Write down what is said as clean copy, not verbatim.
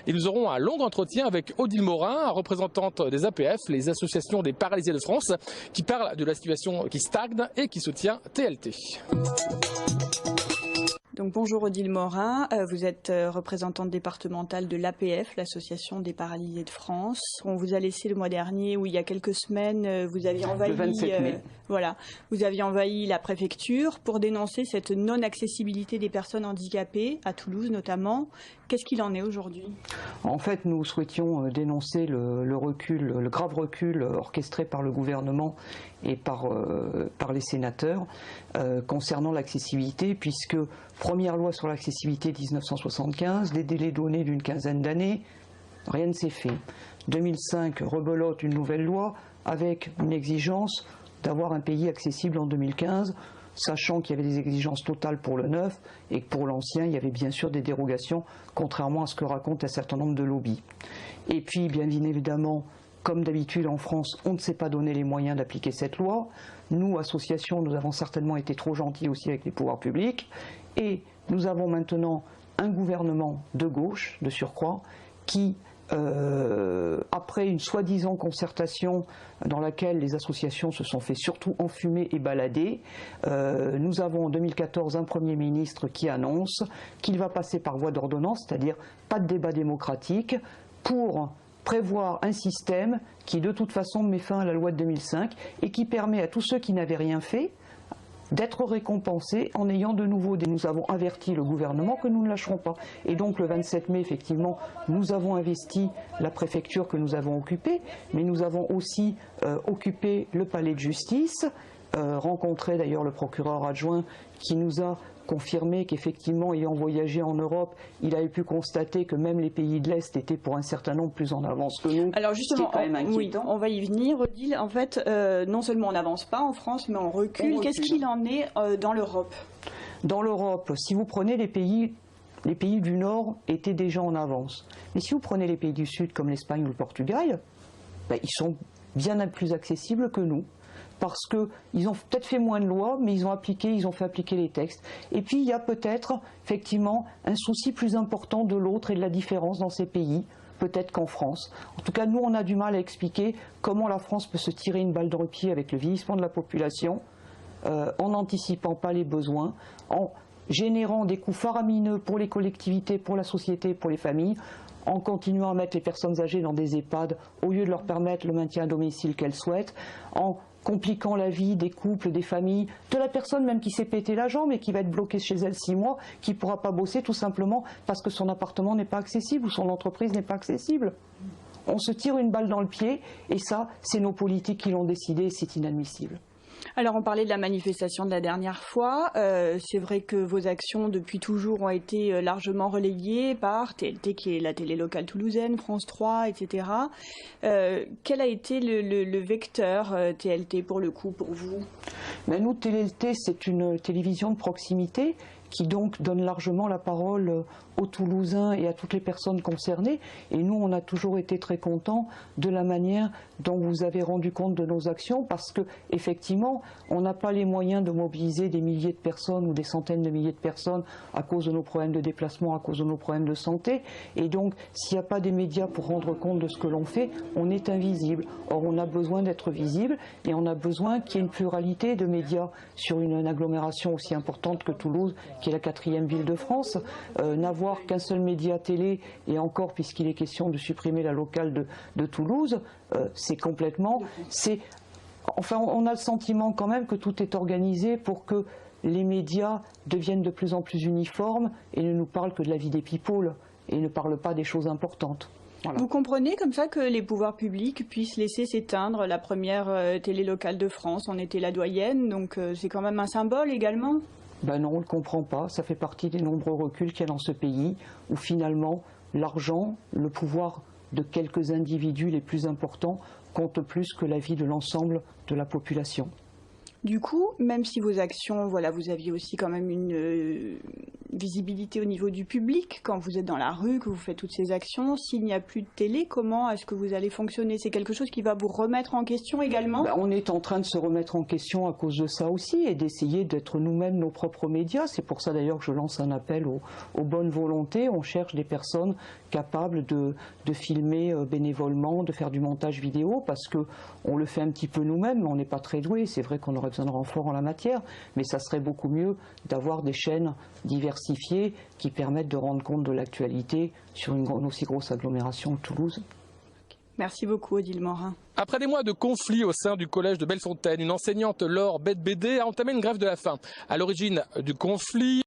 Et nous aurons un long entretien avec Odile Morin, représentante des APF, les associations des paralysés de France, qui parle de la situation qui stagne et qui soutient TLT. Donc bonjour Odile Morin, vous êtes représentante départementale de l'APF, l'Association des paralysés de France. On vous a laissé le mois dernier, ou il y a quelques semaines, vous aviez envahi, le 27 mai. Voilà, vous aviez envahi la préfecture pour dénoncer cette non-accessibilité des personnes handicapées, à Toulouse notamment. Qu'est-ce qu'il en est aujourd'hui? En fait, nous souhaitions dénoncer le grave recul orchestré par le gouvernement et par les sénateurs concernant l'accessibilité, puisque première loi sur l'accessibilité 1975, des délais donnés d'une quinzaine d'années, rien ne s'est fait. 2005, rebelote une nouvelle loi avec une exigence d'avoir un pays accessible en 2015, sachant qu'il y avait des exigences totales pour le neuf et que pour l'ancien, il y avait bien sûr des dérogations, contrairement à ce que racontent un certain nombre de lobbies. Et puis, bien évidemment, comme d'habitude en France, on ne s'est pas donné les moyens d'appliquer cette loi. Nous, associations, nous avons certainement été trop gentils aussi avec les pouvoirs publics. Et nous avons maintenant un gouvernement de gauche, de surcroît, qui, après une soi-disant concertation dans laquelle les associations se sont fait surtout enfumer et balader, nous avons en 2014 un Premier ministre qui annonce qu'il va passer par voie d'ordonnance, c'est-à-dire pas de débat démocratique, pour prévoir un système qui de toute façon met fin à la loi de 2005 et qui permet à tous ceux qui n'avaient rien fait d'être récompensés en ayant de nouveau des... Nous avons averti le gouvernement que nous ne lâcherons pas. Et donc le 27 mai, effectivement, nous avons investi la préfecture que nous avons occupée, mais nous avons aussi occupé le palais de justice, rencontré d'ailleurs le procureur adjoint qui nous a confirmé qu'effectivement, ayant voyagé en Europe, il avait pu constater que même les pays de l'Est étaient pour un certain nombre plus en avance que nous. Alors justement, quand même oui, on va y venir, Odile. En fait, non seulement on n'avance pas en France, mais on recule. Qu'est-ce qu'il en est dans l'Europe? Dans l'Europe, si vous prenez les pays du Nord étaient déjà en avance. Mais si vous prenez les pays du Sud, comme l'Espagne ou le Portugal, ben, ils sont bien plus accessibles que nous. Parce qu'ils ont peut-être fait moins de lois, mais ils ont fait appliquer les textes. Et puis il y a peut-être effectivement un souci plus important de l'autre et de la différence dans ces pays, peut-être qu'en France. En tout cas, nous on a du mal à expliquer comment la France peut se tirer une balle dans le pied avec le vieillissement de la population, en n'anticipant pas les besoins, en générant des coûts faramineux pour les collectivités, pour la société, pour les familles, en continuant à mettre les personnes âgées dans des EHPAD au lieu de leur permettre le maintien à domicile qu'elles souhaitent, en compliquant la vie des couples, des familles, de la personne même qui s'est pété la jambe et qui va être bloquée chez elle 6 mois, qui ne pourra pas bosser tout simplement parce que son appartement n'est pas accessible ou son entreprise n'est pas accessible. On se tire une balle dans le pied et ça, c'est nos politiques qui l'ont décidé et c'est inadmissible. Alors on parlait de la manifestation de la dernière fois, c'est vrai que vos actions depuis toujours ont été largement relayées par TLT qui est la télé locale toulousaine, France 3, etc. Quel a été le vecteur TLT pour le coup pour vous? Ben nous, TLT c'est une télévision de proximité qui donc donne largement la parole aux Toulousains et à toutes les personnes concernées. Et nous, on a toujours été très contents de la manière dont vous avez rendu compte de nos actions, parce que effectivement, on n'a pas les moyens de mobiliser des milliers de personnes ou des centaines de milliers de personnes à cause de nos problèmes de déplacement, à cause de nos problèmes de santé. Et donc, s'il n'y a pas des médias pour rendre compte de ce que l'on fait, on est invisible. Or, on a besoin d'être visible et on a besoin qu'il y ait une pluralité de médias sur une agglomération aussi importante que Toulouse, qui est la 4e ville de France. N'avoir qu'un seul média télé, et encore puisqu'il est question de supprimer la locale de Toulouse, c'est complètement... Enfin, on a le sentiment quand même que tout est organisé pour que les médias deviennent de plus en plus uniformes et ne nous parlent que de la vie des people et ne parlent pas des choses importantes. Voilà. Vous comprenez comme ça que les pouvoirs publics puissent laisser s'éteindre la première télé locale de France? On était la doyenne, donc c'est quand même un symbole également? Ben non, on ne le comprend pas. Ça fait partie des nombreux reculs qu'il y a dans ce pays où finalement l'argent, le pouvoir de quelques individus les plus importants compte plus que la vie de l'ensemble de la population. Du coup, même si vos actions, voilà, vous aviez aussi quand même visibilité au niveau du public quand vous êtes dans la rue, que vous faites toutes ces actions. S'il n'y a plus de télé, comment est-ce que vous allez fonctionner? C'est quelque chose qui va vous remettre en question également? On est en train de se remettre en question à cause de ça aussi et d'essayer d'être nous-mêmes nos propres médias. C'est pour ça d'ailleurs que je lance un appel aux bonnes volontés. On cherche des personnes capables de filmer bénévolement, de faire du montage vidéo, parce qu'on le fait un petit peu nous-mêmes, mais on n'est pas très doué. C'est vrai qu'on aurait besoin de renfort en la matière, mais ça serait beaucoup mieux d'avoir des chaînes diversifiées qui permettent de rendre compte de l'actualité sur une aussi grosse agglomération que Toulouse. Merci beaucoup, Odile Morin. Après des mois de conflits au sein du collège de Bellefontaine, une enseignante, Laure Bette-Bédé, a entamé une grève de la faim. À l'origine du conflit,